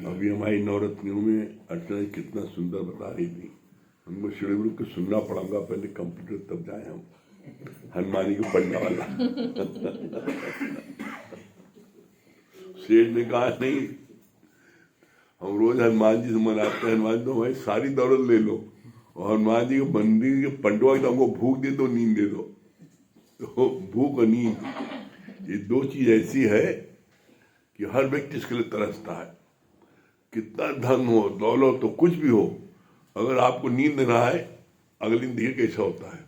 अभी हमारी नवरत्नियों में अर्चना जी कितना सुंदर बता रही थी। हमको शिवगुरु को सुनना पड़ेगा, पहले कंप्यूटर तब जाए हम। हनुमान जी को पढ़ने वाला सेठ ने कहा नहीं, हम रोज हनुमान जी से मनाते हैं, हनुमान जी तो हमारी सारी दौलत ले लो और हनुमान जी के मंदिर के पंडवा तो हमको भूख दे दो, नींद दे दो। तो भूख और नींद ये दो चीज ऐसी है कि हर व्यक्ति इसके लिए तरसता है। कितना धन हो, दौलत तो कुछ भी हो, अगर आपको नींद ना आए, अगले दिन देखिए कैसा होता है।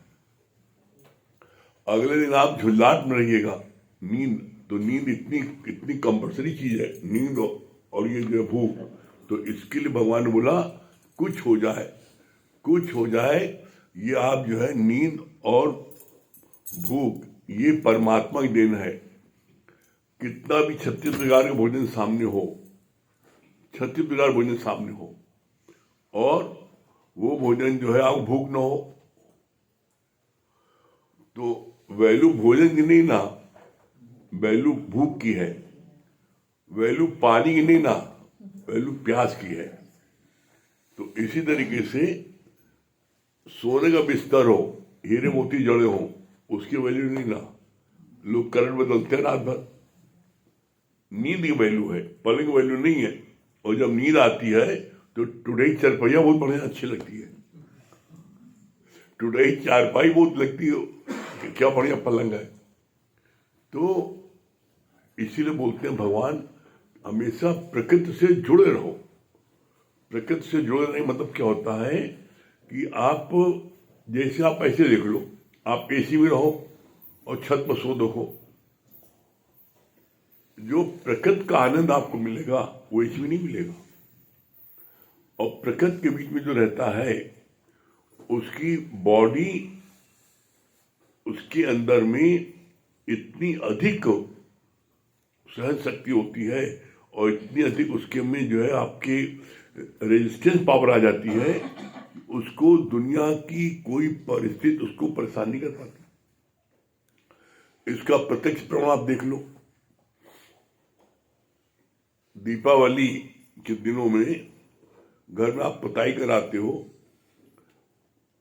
अगले दिन आप झुल्लाट में रहिएगा। नींद तो नींद इतनी इतनी कंपल्सरी चीज है, नींद और ये जो भूख, तो इसके लिए भगवान ने बोला कुछ हो जाए, कुछ हो जाए। ये आप जो है नींद और भूख ये परमात्मा की देन है। कितना भी 36 प्रकार के भोजन सामने हो, 36 प्रकार भोजन सामने हो और वो भोजन जो है आपको भूख ना हो, तो वैल्यू भोजन की नहीं ना, वैल्यू भूख की है। वैल्यू पानी की नहीं ना, वैल्यू प्यास की है। तो इसी तरीके से सोने का बिस्तर हो, हीरे मोती जड़े हो, उसकी वैल्यू नहीं ना। लोग करंट बदलते हैं रात भर। नींद की वैल्यू है, पलंग की वैल्यू नहीं है। और जब नींद आती है तो टुडे चारपाई बहुत बढ़िया अच्छी लगती है। टुडे चारपाई बहुत लगती है कि क्या बढ़िया पलंग है। तो इसीलिए बोलते हैं भगवान हमेशा प्रकृति से जुड़े रहो। प्रकृति से जुड़े नहीं मतलब क्या होता है कि आप जैसे आप ऐसे देख लो, आप एसी में रहो और छत पर सो देखो, जो प्रकृति का आनंद आपको मिलेगा वो एसी में नहीं मिलेगा। और प्रकृति के बीच में जो रहता है उसकी बॉडी, उसके अंदर में इतनी अधिक सहन शक्ति होती है और इतनी अधिक उसके में जो है आपके रेजिस्टेंस पावर आ जाती है, उसको दुनिया की कोई परिस्थिति उसको परेशान नहीं कर पाती। इसका प्रत्यक्ष प्रमाण आप देख लो। दीपावली के दिनों में घर में आप पुताई कराते हो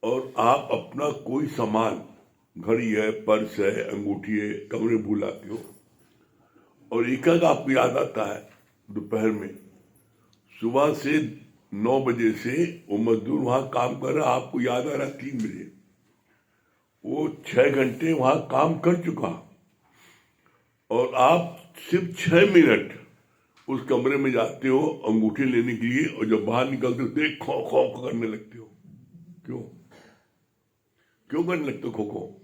और आप अपना कोई सामान, घड़ी है, पर्स है, अंगूठी है, कमरे भूल आते हो और एक आपको याद आता है दोपहर में। सुबह से 9 बजे से वो मजदूर वहां काम कर रहा, आपको याद आ रहा 3 बजे। वो 6 घंटे वहां काम कर चुका और आप सिर्फ 6 मिनट उस कमरे में जाते हो अंगूठी लेने के लिए और जब बाहर निकलते हो देख खो खो करने लगते हो। क्यों क्यों करने लगते हो खो खो?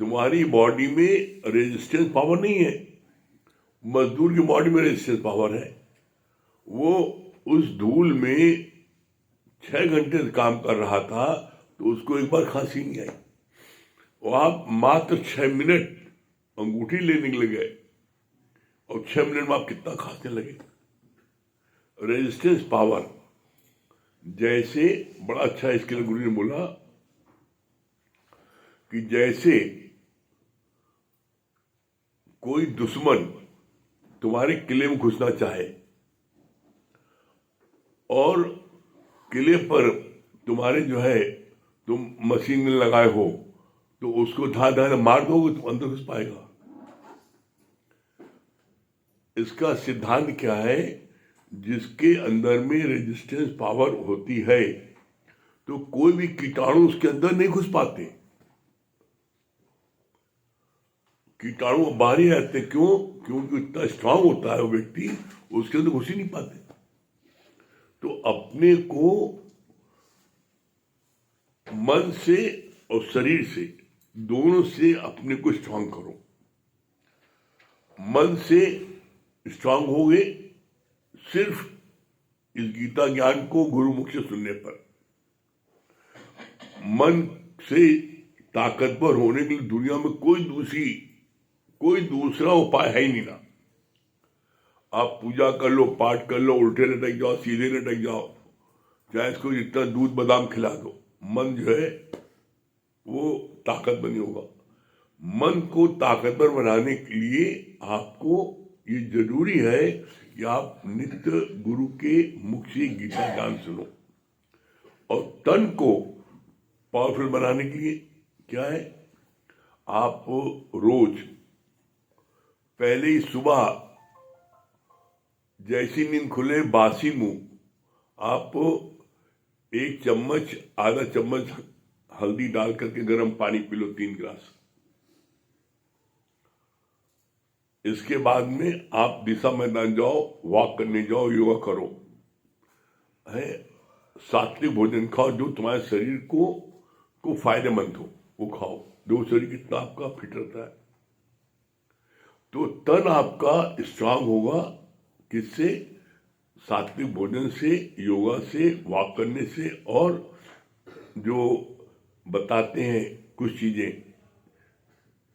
तुम्हारी बॉडी में रेजिस्टेंस पावर नहीं है। मजदूर की बॉडी में रेजिस्टेंस पावर है। वो उस धूल में 6 घंटे काम कर रहा था तो उसको एक बार खांसी नहीं आई और आप मात्र 6 मिनट अंगूठी लेने के लिए गए और 6 मिनट में आप कितना खांसने लगे। रेजिस्टेंस पावर जैसे बड़ा अच्छा इसके लिए गुरु ने बोला कि जैसे कोई दुश्मन तुम्हारे किले में घुसना चाहे और किले पर तुम्हारे जो है तुम मशीन लगाए हो तो उसको धार मार दोगे तो अंदर घुस पाएगा। इसका सिद्धांत क्या है? जिसके अंदर में रेजिस्टेंस पावर होती है तो कोई भी कीटाणु उसके अंदर नहीं घुस पाते। कीटाणु बाहर ही रहते। क्यों? क्योंकि इतना स्ट्रांग होता है वो व्यक्ति, उसके अंदर घुस ही नहीं पाते। तो अपने को मन से और शरीर से, दोनों से अपने को स्ट्रांग करो। मन से स्ट्रांग हो गए सिर्फ इस गीता ज्ञान को गुरुमुख से सुनने पर। मन से ताकतवर होने के लिए दुनिया में कोई दूसरा उपाय है ही नहीं ना। आप पूजा कर लो, पाठ कर लो, उल्टे लटक जाओ, सीधे लटक जाओ, चाहे इसको जितना दूध बादाम खिला दो, मन जो है वो ताकतवर नहीं होगा। मन को ताकतवर बनाने के लिए आपको ये जरूरी है कि आप नित्य गुरु के मुख से गीता ज्ञान सुनो। और तन को पावरफुल बनाने के लिए क्या है, आप रोज पहले ही सुबह जैसी नींद खुले बासी मुंह आप 1 चम्मच आधा चम्मच हल्दी डाल करके गर्म पानी पी लो 3 गिलास। इसके बाद में आप दिशा मैदान जाओ, वॉक करने जाओ, योगा करो, है सात्विक भोजन खाओ जो तुम्हारे शरीर को फायदेमंद हो, वो खाओ। जो शरीर कितना आपका फिट रहता है, तो तन आपका स्ट्रांग होगा। किससे? सात्विक भोजन से, योगा से, वॉक करने से। और जो बताते हैं कुछ चीजें,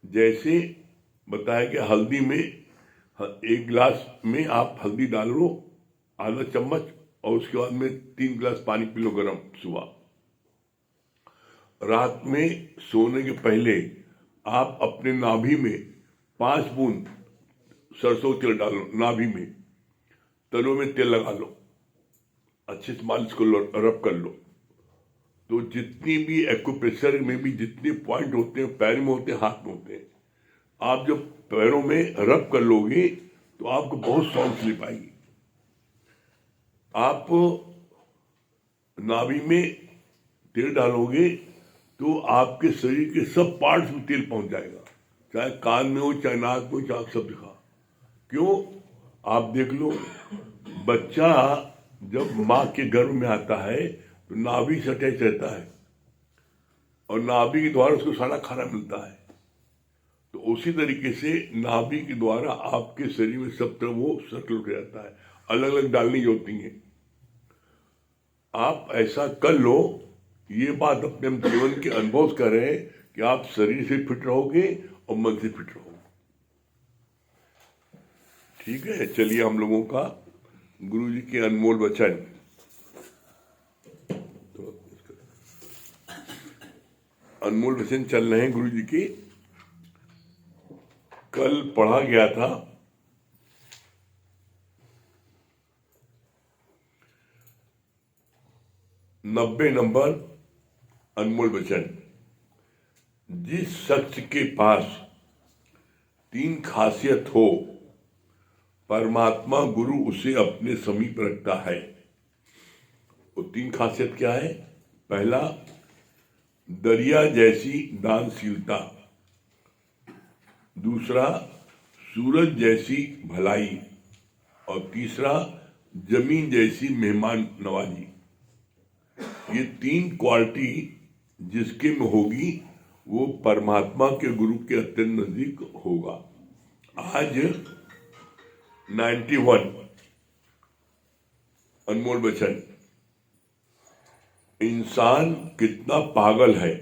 जैसे बताया कि हल्दी में 1 गिलास में आप हल्दी डाल लो आधा चम्मच, और उसके बाद में 3 गिलास पानी पी लो गर्म सुबह। रात में सोने के पहले आप अपने नाभि में 5 बूंद सरसों तेल डालो, नाभि में तलों में तेल लगा लो, अच्छे से मालिश कर लो, रब कर लो। तो जितनी भी एक्यूप्रेशर में भी जितने पॉइंट होते हैं, पैर में होते हैं, हाथ में होते हैं, आप जब पैरों में रब कर लोगे तो आपको बहुत साउंड स्लीप आएगी। आप नाभि में तेल डालोगे तो आपके शरीर के सब पार्ट्स में तेल पहुंच जाएगा, चाहे कान में हो, चाहे नाक में हो, चाहे सब दिखा। क्यों? आप देख लो, बच्चा जब माँ के गर्भ में आता है तो नाभि से अटैच रहता है, और नाभि के द्वारा उसको सारा खाना मिलता है। तो उसी तरीके से नाभि के द्वारा आपके शरीर में सब तरफ वो सर्कुलेट हो जाता है, अलग अलग डालनी होती हैं। आप ऐसा कर लो, ये बात अपने जीवन के अनुभव से कर रहे हैं कि आप शरीर से फिट रहोगे और मन से फिट रहोगे। ठीक है, चलिए हम लोगों का गुरु जी के अनमोल वचन, अनमोल वचन चल रहे हैं गुरु जी के। कल पढ़ा गया था 90 नंबर अनमोल वचन। जिस शख्स के पास 3 खासियत हो, परमात्मा गुरु उसे अपने समीप रखता है। वो 3 खासियत क्या है? पहला, दरिया जैसी दानशीलता। दूसरा, सूरज जैसी भलाई। और तीसरा, जमीन जैसी मेहमान नवाजी। ये 3 क्वालिटी जिसके में होगी वो परमात्मा के गुरु के अत्यंत नजदीक होगा। आज 91 अनमोल वचन। इंसान कितना पागल है,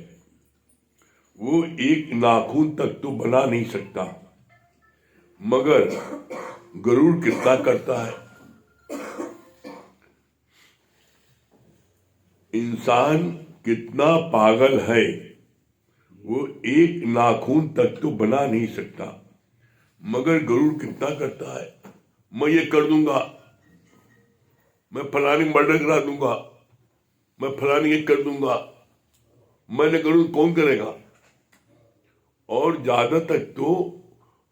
वो एक नाखून तक तो बना नहीं सकता, मगर गरुड़ कितना करता है। इंसान कितना पागल है, वो एक नाखून तक तो बना नहीं सकता, मगर गरुड़ कितना करता है। मैं ये कर दूंगा, मैं फलानी मर्डर करा दूंगा, मैं फलानी ये कर दूंगा, मैंने गरुड़ कौन करेगा। और ज्यादा तक तो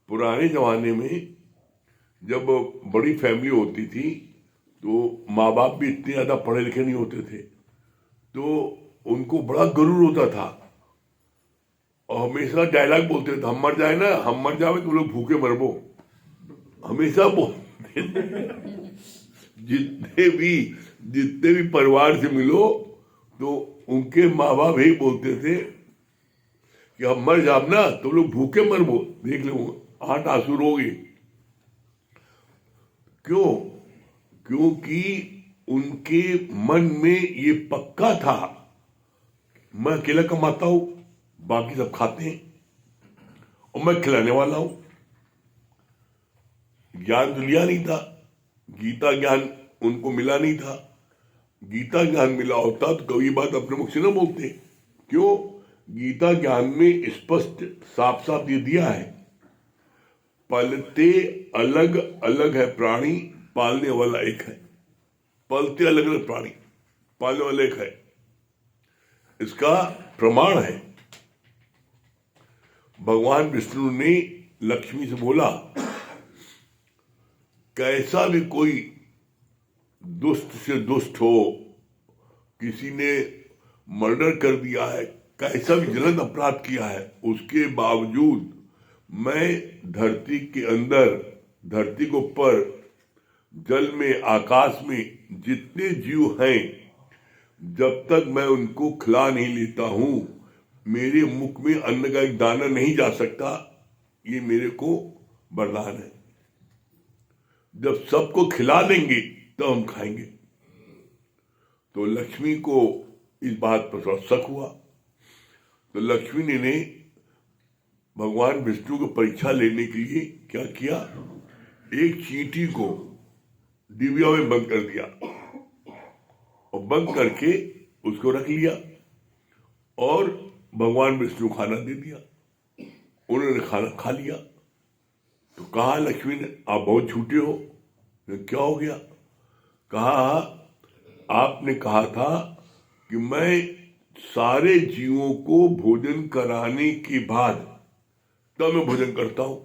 पुराने जमाने में जब बड़ी फैमिली होती थी तो माँ बाप भी इतने ज्यादा पढ़े लिखे नहीं होते थे, तो उनको बड़ा गरुड़ होता था और हमेशा डायलॉग बोलते थे, हम मर जाए ना, हम मर जाए तुम लोग भूखे मरबो, हमेशा बोलते थे। जितने भी परिवार से मिलो तो उनके माँ बाप यही बोलते थे कि हम मर जाब ना तुम लोग भूखे मरबो, देख लो 8 आंसू रोगे। क्यों? क्योंकि उनके मन में ये पक्का था, मैं अकेला कमाता हूं, बाकी सब खाते हैं और मैं खिलाने वाला हूं। ज्ञान तो लिया नहीं था, गीता ज्ञान उनको मिला नहीं था। गीता ज्ञान मिला होता तो कभी बात अपने मुख से न बोलते। क्यों? गीता ज्ञान में स्पष्ट साफ साफ ये दिया है, पलते अलग अलग है प्राणी, पालने वाला एक है। पलते अलग अलग प्राणी, पालने वाला एक है। इसका प्रमाण है, भगवान विष्णु ने लक्ष्मी से बोला, कैसा भी कोई दुष्ट से दुष्ट हो, किसी ने मर्डर कर दिया है, कैसा भी जलन अपराध किया है, उसके बावजूद मैं धरती के अंदर, धरती के ऊपर, जल में, आकाश में जितने जीव हैं, जब तक मैं उनको खिला नहीं लेता हूं, मेरे मुख में अन्न का एक दाना नहीं जा सकता। ये मेरे को वरदान है। जब सबको खिला देंगे तो हम खाएंगे। तो लक्ष्मी को इस बात पर थोड़ा शक हुआ, तो लक्ष्मी ने भगवान विष्णु को परीक्षा लेने के लिए क्या किया, एक चींटी को डिबिया में बंद कर दिया और बंद करके उसको रख लिया और भगवान विष्णु खाना दे दिया। उन्होंने खाना खा लिया। तो कहा लक्ष्मी ने, आप बहुत झूठे हो। क्या हो गया? कहा, आपने कहा था कि मैं सारे जीवों को भोजन कराने के बाद तब मैं भोजन करता हूं।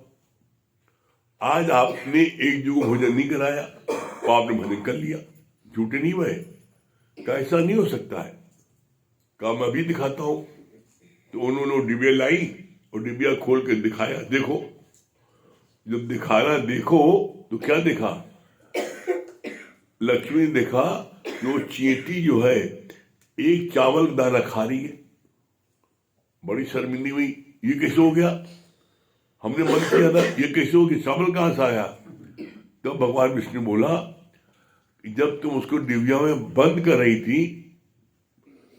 आज आपने एक जीव को भोजन नहीं कराया तो आपने भोजन कर लिया। झूठे नहीं हुए? कैसा नहीं हो सकता है? कहा, मैं अभी दिखाता हूं। तो उन्होंने डिबिया लाई और डिबिया खोल के दिखाया, देखो। जब दिखाना देखो तो क्या देखा? लक्ष्मी ने देखा कि वो चींटी जो है एक चावल का दाना खा रही है। बड़ी शर्मिंदी हुई, ये कैसे हो गया? हमने मन किया था, ये कैसे हो गया? चावल कहां से आया? तो भगवान विष्णु बोला, जब तुम उसको डिबिया में बंद कर रही थी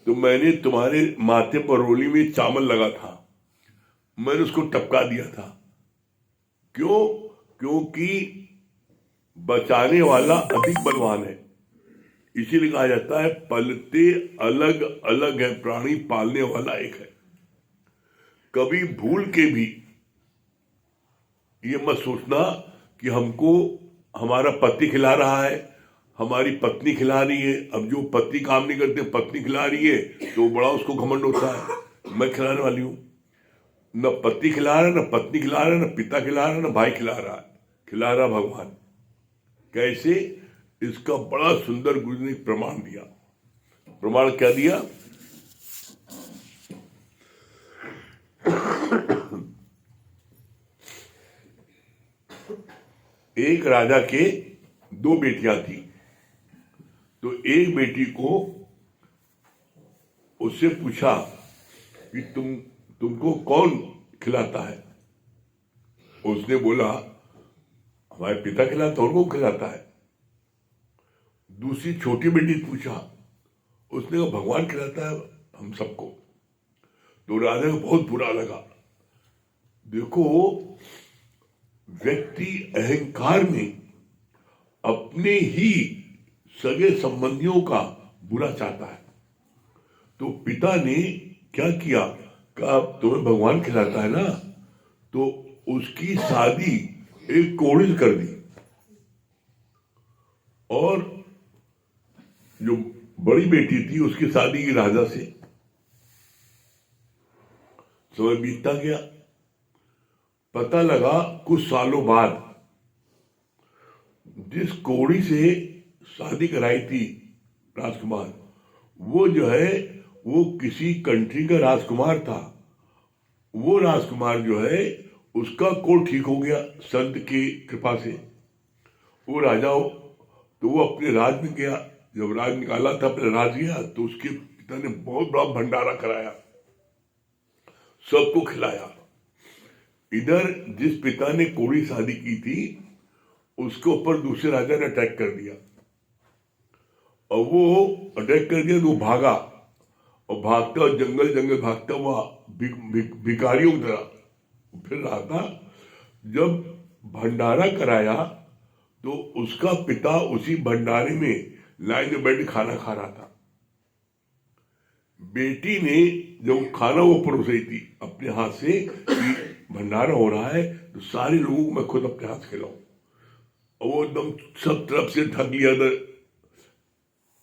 तो मैंने तुम्हारे माथे पर रोली में चावल लगा था, मैंने उसको टपका दिया था। क्यों? क्योंकि बचाने वाला अधिक बलवान है। इसीलिए कहा जाता है, पलते अलग अलग है प्राणी, पालने वाला एक है। कभी भूल के भी ये मत सोचना कि हमको हमारा पति खिला रहा है, हमारी पत्नी खिला रही है। अब जो पति काम नहीं करते, पत्नी खिला रही है तो बड़ा उसको घमंड होता है, मैं खिलाने वाली हूं। न पति खिला रहा, न पत्नी खिला रहा, न पिता खिला रहा, न भाई खिला रहा, खिला रहा भगवान। कैसे? इसका बड़ा सुंदर गुरु ने प्रमाण दिया। प्रमाण क्या दिया? एक राजा के दो बेटियां थी। तो एक बेटी को उससे पूछा कि तुमको कौन खिलाता है? उसने बोला, हमारे पिता खिलाता, और कौन खिलाता है? दूसरी छोटी बेटी ने पूछा, उसने कहा, भगवान खिलाता है हम सबको। तो राजा को बहुत बुरा लगा। देखो, व्यक्ति अहंकार में अपने ही सगे संबंधियों का बुरा चाहता है। तो पिता ने क्या किया, कहा, तुम्हें भगवान खिलाता है ना, तो उसकी शादी एक कोढ़ी से कर दी और जो बड़ी बेटी थी उसकी शादी की राजा से। समय बीतता गया। पता लगा कुछ सालों बाद जिस कोढ़ी से शादी कराई थी राजकुमार, वो जो है वो किसी कंट्री का राजकुमार था। वो राजकुमार जो है उसका कोढ़ ठीक हो गया संत की कृपा से। वो राजा हो तो वो अपने राज में गया। जब राज निकाला था, अपने राज गया तो उसके पिता ने बहुत बड़ा भंडारा कराया, सबको खिलाया। इधर जिस पिता ने कोढ़ी शादी की थी उसके ऊपर दूसरे राजा ने अटैक कर दिया और वो अटैक कर दिया तो वो भागा और भागता और जंगल जंगल भागता हुआ भिखारियों की तरह फिर रहा था। जब भंडारा कराया तो उसका पिता उसी भंडारे में लाइन में बैठ खाना खा रहा था। बेटी ने जब खाना वो परोस रही थी अपने हाथ से कि भंडारा हो रहा है तो सारे लोगों को मैं खुद अपने हाथ खिलाऊं। और वो एकदम सब तरफ से ढक लिया था,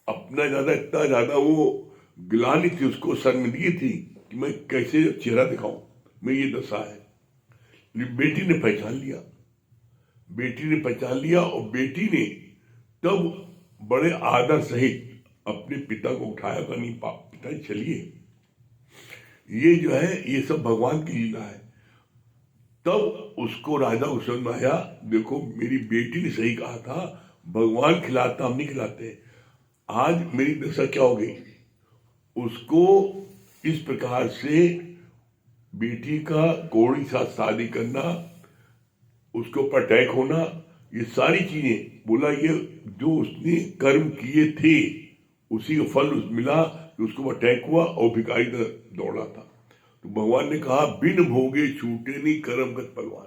अपना ज्यादा इतना ज्यादा वो गिलानी थी, उसको शर्मिंदगी थी कि मैं कैसे चेहरा दिखाऊं, मैं ये दशा है। लेकिन बेटी ने पहचान लिया, बेटी ने पहचान लिया, और बेटी ने तब बड़े आदर सहित अपने पिता को उठाया, कहा नहीं पिताजी चलिए, ये जो है ये सब भगवान की लीला है। तब उसको राजा को समझ में आया, देखो मेरी बेटी ने सही कहा था, भगवान खिलाता, हम नहीं खिलाते। आज मेरी दशा क्या हो गई, उसको इस प्रकार से बेटी का कोड़ी साथ शादी करना, उसके ऊपर अटैक होना, ये सारी चीजें बोला, ये जो उसने कर्म किए थे उसी का फल मिला कि उसको अटैक हुआ और भिखारी दौड़ा था। तो भगवान ने कहा, बिन भोगे छूटे नहीं कर्म गत भगवान।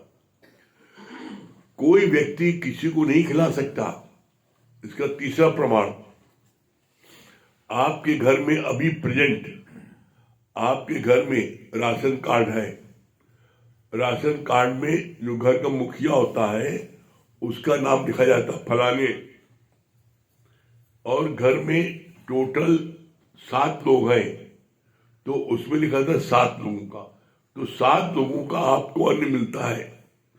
कोई व्यक्ति किसी को नहीं खिला सकता। इसका तीसरा प्रमाण, आपके घर में अभी प्रेजेंट, आपके घर में राशन कार्ड है, राशन कार्ड में जो घर का मुखिया होता है उसका नाम लिखा जाता फलाने, और घर में टोटल 7 लोग हैं तो उसमें लिखा था 7 लोगों का। तो 7 लोगों का आपको अन्न मिलता है,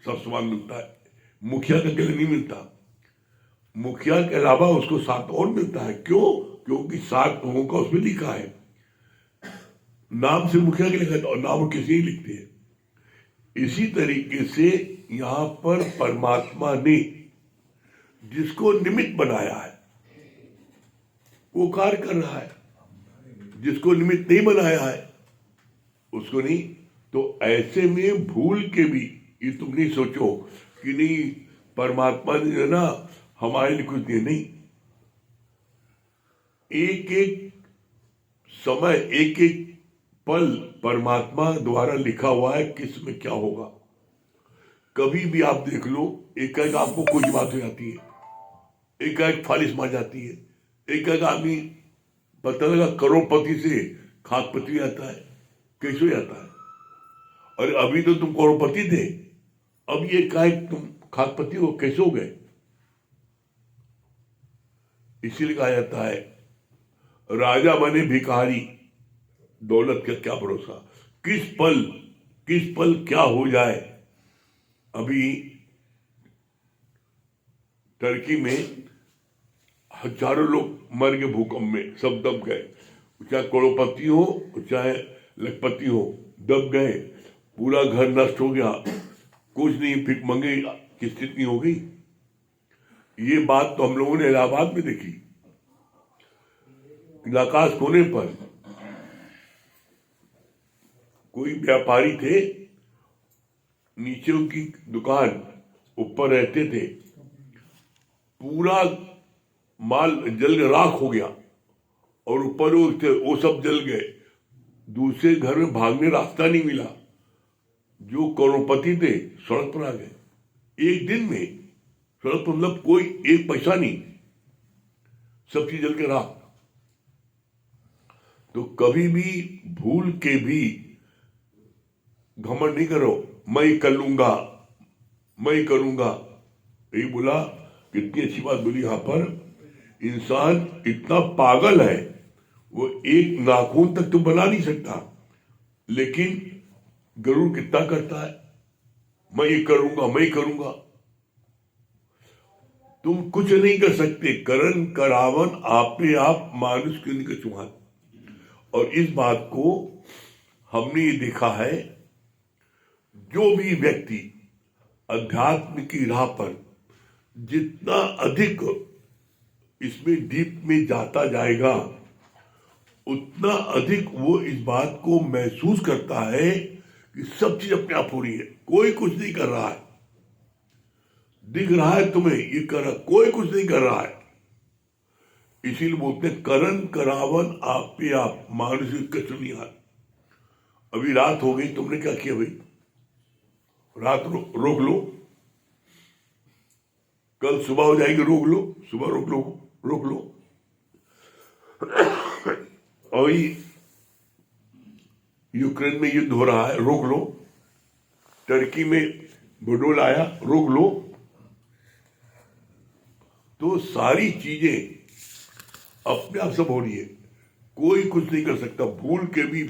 सब सामान मिलता है, मुखिया का अकेले नहीं मिलता। मुखिया के अलावा उसको 7 और मिलता है। क्यों? क्योंकि 7 लोगों का उसमें लिखा है, नाम से मुखिया के लिखा है और नाम किसी नहीं लिखते हैं। इसी तरीके से यहां पर परमात्मा ने जिसको निमित्त बनाया है वो कार्य कर रहा है, जिसको निमित्त नहीं बनाया है उसको नहीं। तो ऐसे में भूल के भी ये तुम नहीं सोचो कि नहीं परमात्मा ने जो ना हमारे लिए कुछ दिए, नहीं। एक एक समय, एक एक पल परमात्मा द्वारा लिखा हुआ है किस में क्या होगा। कभी भी आप देख लो, एक एक आपको कुछ बात हो जाती है, एक एक फालिश मार जाती है, एक एक आदमी पता लगा करोड़पति से खाकपति आता है, कैसे जाता है। और अभी तो तुम करोड़पति थे, अब ये कहा तुम खाकपति हो, कैसे हो गए। इसीलिए कहा जाता है राजा बने भिखारी, दौलत का क्या भरोसा, किस पल क्या हो जाए। अभी टर्की में हजारों लोग मर गए भूकंप में, सब दब गए, चाहे करोड़पति हो चाहे लखपति हो, दब गए, पूरा घर नष्ट हो गया, कुछ नहीं, फिर मंगे की स्थिति हो गई। ये बात तो हम लोगों ने इलाहाबाद में देखी। आकाश कोने पर कोई व्यापारी थे, नीचे उनकी दुकान, ऊपर रहते थे, पूरा माल जल के राख हो गया और ऊपर वो थे वो सब जल गए। दूसरे घर में भागने रास्ता नहीं मिला, जो करोड़पति थे सड़क पर आ गए एक दिन में। सड़क पर मतलब कोई एक पैसा नहीं, सब चीज जल के राख। तो कभी भी भूल के भी घमंड नहीं करो, मैं ही कर लूंगा, मैं ही करूंगा। यही बोला, कितनी अच्छी बात बोली यहां पर। इंसान इतना पागल है, वो एक नाखून तक तो बना नहीं सकता, लेकिन गरुड़ कितना करता है, मैं ये करूंगा, मैं ही करूंगा। तुम कुछ नहीं कर सकते, करन करावन आपे आप मानुष के निकट चुहान। और इस बात को हमने ये देखा है, जो भी व्यक्ति अध्यात्म की राह पर जितना अधिक इसमें डीप में जाता जाएगा, उतना अधिक वो इस बात को महसूस करता है कि सब चीज अपने आप हो रही है, कोई कुछ नहीं कर रहा है। दिख रहा है तुम्हें ये कर रहा, कोई कुछ नहीं कर रहा है। इसीलिए बोलते हैं करन करावन आप पे आप मानुष कचुनियान। अभी रात हो गई, तुमने क्या किया भाई, रात रोक लो, कल सुबह हो जाएगी, रोक लो, सुबह रोक लो, रोक लो। और यूक्रेन में युद्ध हो रहा है, रोक लो। टर्की में भूडोल आया, रोक लो। तो सारी चीजें अपने आप सब हो रही है, कोई कुछ नहीं कर सकता। भूल के भी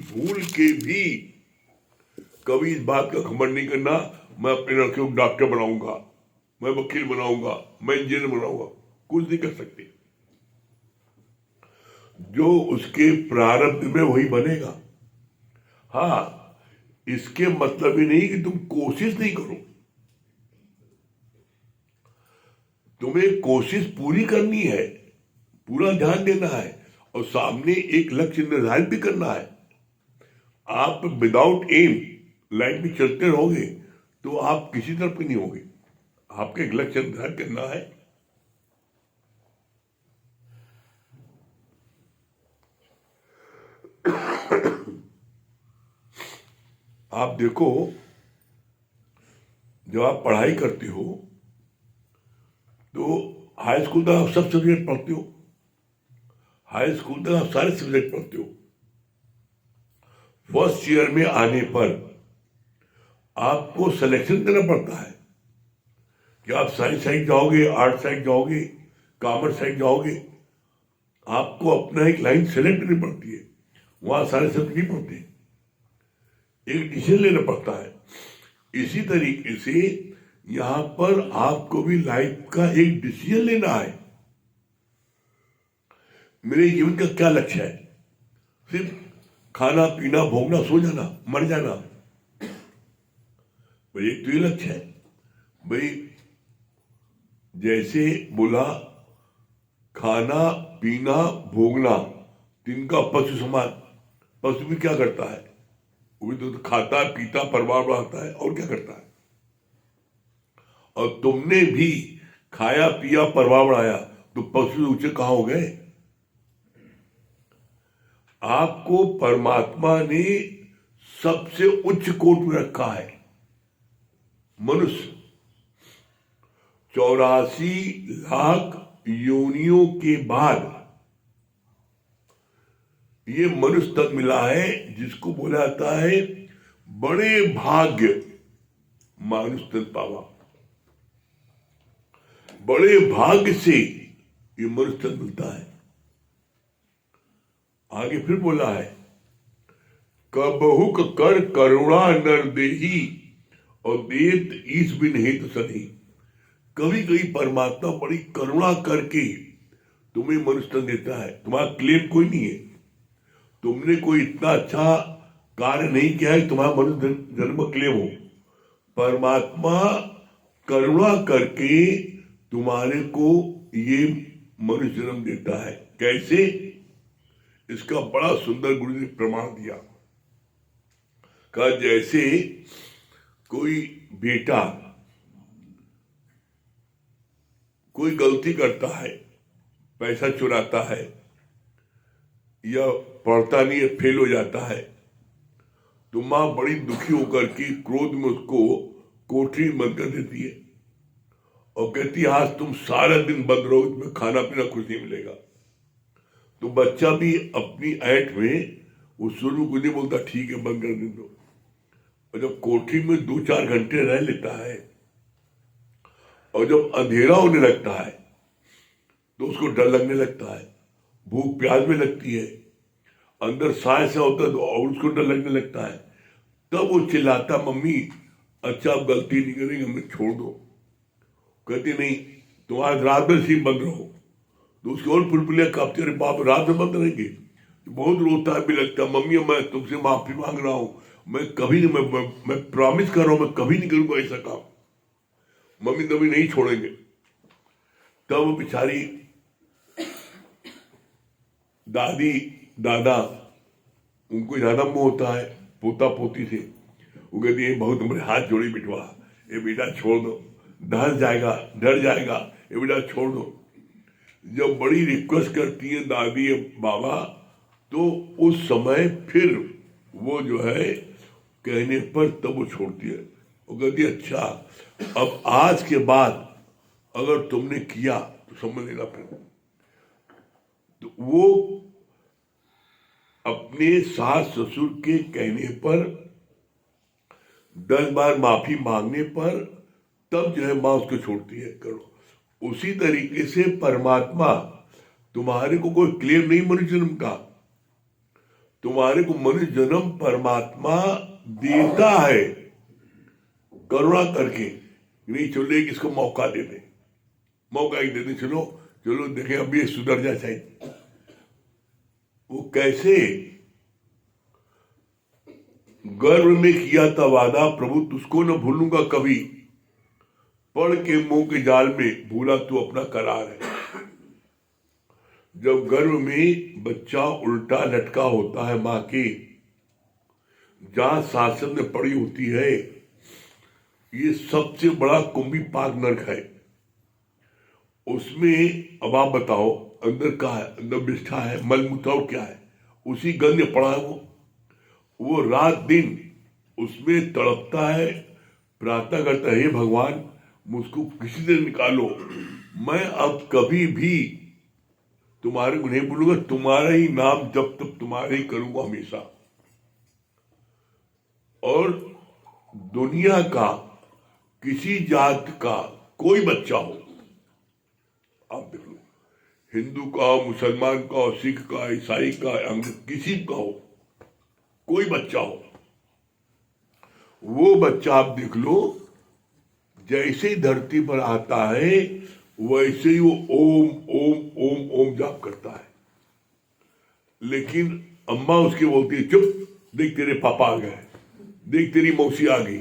कभी इस बात का घमंड नहीं करना मैं अपने लड़के को डॉक्टर बनाऊंगा, मैं वकील बनाऊंगा, मैं इंजीनियर बनाऊंगा। कुछ नहीं कर सकते। जो उसके प्रारब्ध में वही बनेगा। हाँ, इसके मतलब ही नहीं कि तुम कोशिश नहीं करो, तुम्हें कोशिश पूरी करनी है, पूरा ध्यान देना है और सामने एक लक्ष्य निर्धारित भी करना है। आप विदाउट एम लाइफ में चलते रहोगे तो आप किसी तरफ नहीं होगे। आपके एक लक्ष्य निर्धारित करना है। आप देखो, जब आप पढ़ाई करते हो तो हाई स्कूल तक आप सब सब्जेक्ट पढ़ते हो, हाई स्कूल तक आप सारे सब्जेक्ट पढ़ते हो। फर्स्ट ईयर में आने पर आपको सिलेक्शन देना पड़ता है कि आप साइंस साइड जाओगे, आर्ट साइड जाओगे, कॉमर्स साइड जाओगे। आपको अपना एक लाइन सेलेक्ट करनी पड़ती है, वहां सारे सब्जेक्ट नहीं पढ़ते, एक डिसीजन लेना पड़ता है। इसी तरीके से यहां पर आपको भी लाइफ का एक डिसीजन लेना है। मेरे जीवन का क्या लक्ष्य है? सिर्फ खाना पीना भोगना सो जाना मर जाना? भाई एक तो ये लक्ष्य है। भाई जैसे बोला, खाना पीना भोगना, तिनका पशु समान। पशु भी क्या करता है? वो भी तो खाता पीता परिवार बढ़ाता है, और क्या करता है। और तुमने भी खाया पिया परिवार बढ़ाया, तो पशु ऊंचे कहां हो गए? आपको परमात्मा ने सबसे उच्च कोट में रखा है। मनुष्य 84 लाख योनियों के बाद ये मनुष्य तक मिला है, जिसको बोला जाता है बड़े भाग्य मानुष तन पावा। बड़े भाग्य से ये मनुष्य तन मिलता है। आगे फिर बोला है, कबहुक कर करुणा नर देही और देत ईस बिन हेतु सनी। कभी कभी परमात्मा बड़ी करुणा करके तुम्हें मनुष्य तन देता है। तुम्हारा क्लेम कोई नहीं है, तुमने कोई इतना अच्छा कार्य नहीं किया है तुम्हारा मनुष्य जन्म क्लेम हो। परमात्मा करुणा करके तुम्हारे को ये मनुष्य जन्म देता है। कैसे? इसका बड़ा सुंदर गुरु ने प्रमाण दिया। कहा जैसे कोई बेटा कोई गलती करता है, पैसा चुराता है या पढ़ता नहीं है, फेल हो जाता है, तो मां बड़ी दुखी होकर के क्रोध में उसको कोठरी में बंद कर देती है और कहती है आज तुम सारा दिन बंद रहो, इसमें खाना पीना कुछ नहीं मिलेगा। तो बच्चा भी अपनी ऐठ में उस शुरू को नहीं बोलता ठीक है बंद कर दो। और जब कोठरी में 2-4 घंटे रह लेता है और जब अंधेरा होने लगता है तो उसको डर लगने लगता है, भूख प्यास में लगती है, अंदर साय से होता है तो और उसको डर लगने लगता है। तब वो चिल्लाता मम्मी अच्छा आप गलती नहीं करेंगे, हमें छोड़ दो। कहती नहीं तुम आज रात भर सिर्फ बंद रहो। तो उसकी और पुलपुलिया कांपती, अरे बाप रात में बंद रहेंगे। तो बहुत रोता है भी लगता है, मम्मी मैं तुमसे माफी मांग रहा हूं, मैं कभी नहीं, मैं प्रॉमिस कर रहा हूं मैं कभी नहीं करूंगा ऐसा काम। मम्मी कभी नहीं छोड़ेंगे। तब वो बेचारी दादी दादा, उनको ज्यादा मोह होता है पोता पोती से, वो कहती है बहुत तुम्हारे हाथ जोड़ी बिठवा, ये बेटा छोड़ दो, डर जाएगा, ये बेटा छोड़ दो। जब बड़ी रिक्वेस्ट करती है दादी बाबा, तो उस समय फिर वो जो है कहने पर तब वो छोड़ती है। वो कहती है अच्छा अब आज के बाद अगर तुमने किया तो समझ लेना। फिर तो वो अपने सास ससुर के कहने पर 10 बार माफी मांगने पर तब जो है माँ उसको छोड़ती है, करो। उसी तरीके से परमात्मा तुम्हारे को कोई क्लेम नहीं मनुष्य जन्म का, तुम्हारे को मनुष्य जन्म परमात्मा देता है करुणा करके। नहीं चलो एक इसको मौका दे दे, मौका ही दे दे, चलो चलो देखें अभी ये सुधर जाए चाहिए। वो कैसे? गर्भ में किया था वादा प्रभु तुझको न भूलूंगा कभी, पढ़ के मुंह के जाल में भूला तू अपना करार है। जब गर्भ में बच्चा उल्टा लटका होता है माँ के, जहां शासन में पड़ी होती है, ये सबसे बड़ा कुंभी पाक नरक है। उसमें अब आप बताओ अंदर का है, अंदर विष्ठा है, मलमूत्र क्या है, उसी गंध में पड़ा है वो रात दिन उसमें तड़पता है, प्रार्थना करता है हे भगवान मुझको किसी दिन निकालो, मैं अब कभी भी तुम्हारे को नहीं भूलूंगा, तुम्हारा ही नाम जब तक तुम्हारे ही करूंगा हमेशा। और दुनिया का किसी जात का कोई बच्चा हो, आप देख लो, हिंदू का हो, मुसलमान का हो, सिख का, ईसाई का, किसी का हो, कोई बच्चा हो, वो बच्चा आप देख लो जैसे ही धरती पर आता है वैसे ही वो ओम ओम ओम ओम जाप करता है। लेकिन अम्मा उसकी बोलती है चुप, देख तेरे पापा आ गए, देख तेरी मौसी आ गई,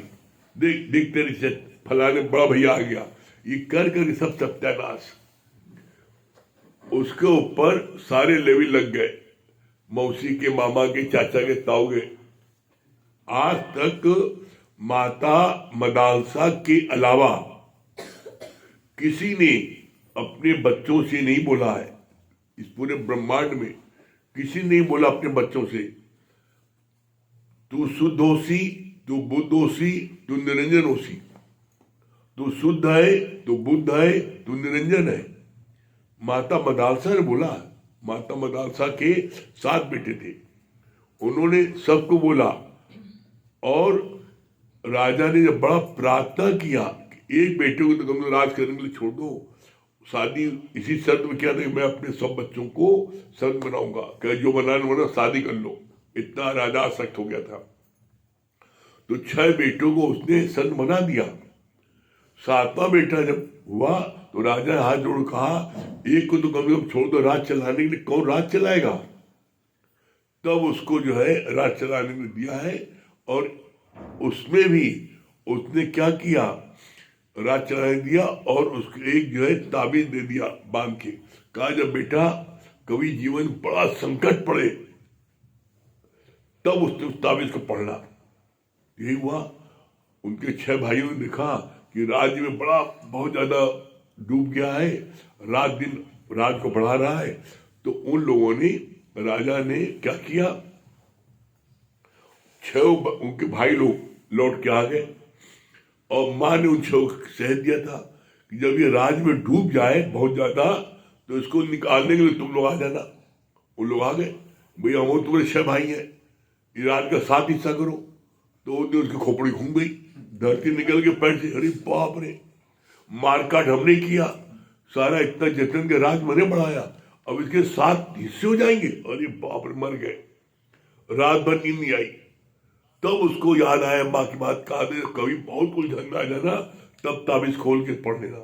देख देख तेरे फलाने बड़ा भैया आ गया, ये कर कर सब सत्यानाश। उसके ऊपर सारे लेवी लग गए, मौसी के, मामा के, चाचा के, ताऊ के। आज तक माता मदालसा के अलावा किसी ने अपने बच्चों से नहीं बोला है, इस पूरे ब्रह्मांड में किसी ने नहीं बोला अपने बच्चों से तू शुद्ध होसी, तू बुद्ध होसी, तू निरंजन होसी, तू शुद्ध है, तू बुद्ध है, तू निरंजन है। माता मदालसा ने बोला। माता मदालसा के 7 बेटे थे, उन्होंने सबको बोला। और राजा ने जब बड़ा प्रार्थना किया कि एक बेटे को तो कम राज करने के लिए छोड़ दो, शादी इसी शर्त में किया था कि मैं अपने सब बच्चों को संत बनाऊंगा, क्या जो बनाने वाला शादी कर लो, इतना राजा आसक्त हो गया था। तो 6 बेटों को उसने संत बना दिया। 7वां बेटा जब हुआ तो राजा ने हाथ जोड़ कहा एक को तो कम से कम छोड़ दो, राज चलाने के लिए कौन राज चलाएगा। तब उसको जो है राज चलाने में दिया है। और उसमें भी उसने क्या किया, राज चलाने दिया और उसको एक जो है ताबीज दे दिया बांध के, कहा जब बेटा कभी जीवन बड़ा संकट पड़े तब उसने उस ताबीज को पढ़ना। यही हुआ। उनके 6 भाइयों ने देखा कि राज्य में बड़ा बहुत ज्यादा डूब गया है, रात दिन राज को बढ़ा रहा है। तो उन लोगों ने, राजा ने क्या किया, 6 उनके भाई लोग लौट के आ गए और माँ ने उन 6 को शहद दिया था कि जब ये राज में डूब जाए बहुत ज्यादा तो इसको निकालने के लिए तुम लोग आ जाना। वो लोग आ गए, भैया वो तुम्हारे 6 भाई हैं, ये राज का 7 हिस्सा करो। तो उसकी खोपड़ी घूम गई, धरती निकल के पैर से, अरे बाप रे, मारकाट हमने किया, सारा इतना जतन के राज मैंने बढ़ाया, अब इसके 7 हिस्से हो जाएंगे, अरे बाप रे, मर गए। रात भर नींद नहीं आई। तब उसको याद आया माँ की बात, कहा कभी बहुत कुछ झगड़ा आ जाना तब ताबीज खोल के पढ़ लेना।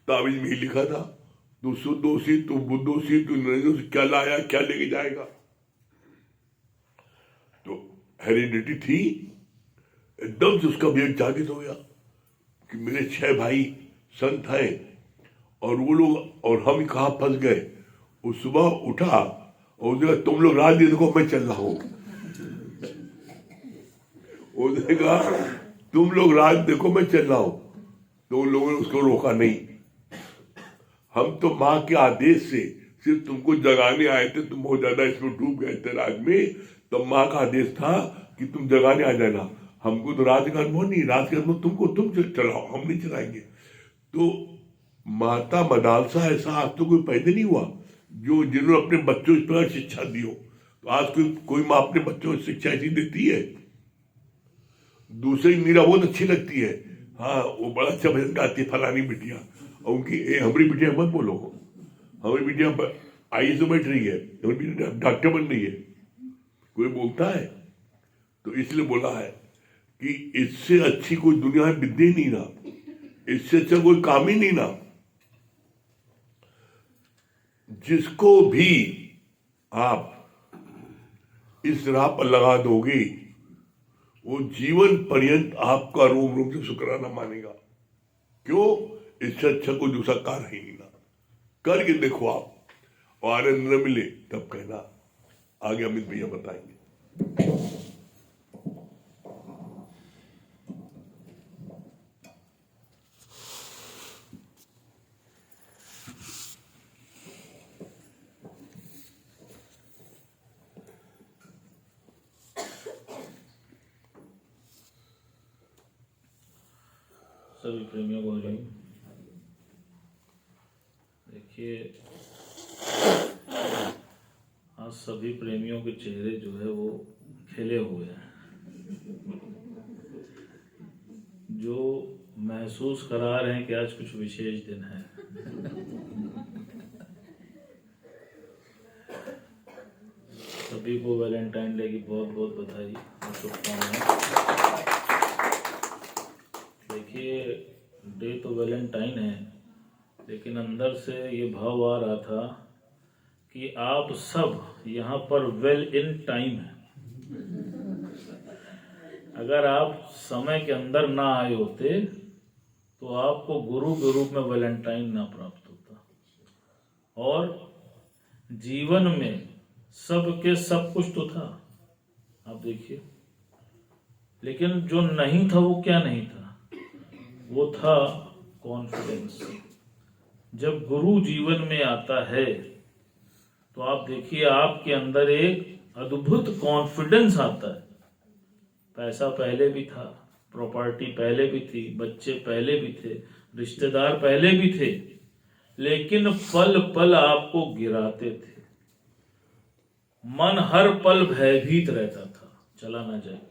ताबीज में ही लिखा था तू शुद्ध दोषी, तू बुद्ध दोषी, तू निरंजन, क्या लाया क्या लेके जाएगा। तो हेरिडिटी थी, एकदम से उसका विवेक जागृत हो गया कि मेरे 6 भाई संत हैं और वो लोग और हम कहाँ फंस गए। वो सुबह उठा और उसने कहा तुम लोग राज दे देखो मैं चल रहा हूं। उसने कहा तुम लोग राज देखो मैं चल रहा हूं। तो उन लोगों ने उसको रोका नहीं। हम तो माँ के आदेश से सिर्फ तुमको जगाने आए थे, तुम बहुत ज्यादा इसमें डूब गए थे राज में, तब माँ का आदेश था कि तुम जगाने आ जाना। हमको तो राज का अनुभव नहीं, राज का अनुभव तुमको, तुम चलाओ, हम नहीं चलाएंगे। तो माता मदालसा ऐसा आज तो कोई पैदा नहीं हुआ जो जिन्होंने अपने बच्चों को इस प्रकार शिक्षा दी हो। तो आज कोई माँ अपने बच्चों को शिक्षा ऐसी देती है। दूसरी मीरा बहुत अच्छी लगती है, हाँ, वो बड़ा अच्छा भजन गाती है फलानी बिटिया, और उनकी हमारी बिटिया मत बोलो, हमारी बिटिया आईएएस में बैठ रही है, हमारी बिटिया डॉक्टर बन रही है, कोई बोलता है? तो इसलिए बोला है कि इससे अच्छी कोई दुनिया में विद्या ही नहीं ना, इससे अच्छा कोई काम ही नहीं ना। जिसको भी आप इस राह पर लगा दोगे वो जीवन पर्यंत आपका रोम रोम से शुक्राना मानेगा। क्यों? इससे अच्छा कोई दूसरा कार्य ही नहीं ना। करके देखो आप, और आनंद न मिले तब कहना। आगे अमित भैया बताएंगे। सभी प्रेमियों को जय। देखिए, आज सभी प्रेमियों के चेहरे जो है वो खिले हुए हैं, जो महसूस करा रहे हैं कि आज कुछ विशेष दिन है। सभी को वैलेंटाइन डे की बहुत बहुत बधाई और शुभकामनाएं। देखिए, डे तो वैलेंटाइन है, लेकिन अंदर से ये भाव आ रहा था कि आप सब यहाँ पर वेल इन टाइम है। अगर आप समय के अंदर ना आए होते तो आपको गुरु के रूप में वैलेंटाइन ना प्राप्त होता, और जीवन में सबके सब कुछ तो था, आप देखिए, लेकिन जो नहीं था वो क्या नहीं था? वो था कॉन्फिडेंस। जब गुरु जीवन में आता है तो आप देखिए आपके अंदर एक अद्भुत कॉन्फिडेंस आता है। पैसा पहले भी था, प्रॉपर्टी पहले भी थी, बच्चे पहले भी थे, रिश्तेदार पहले भी थे, लेकिन पल पल आपको गिराते थे। मन हर पल भयभीत रहता था, चला ना जाए,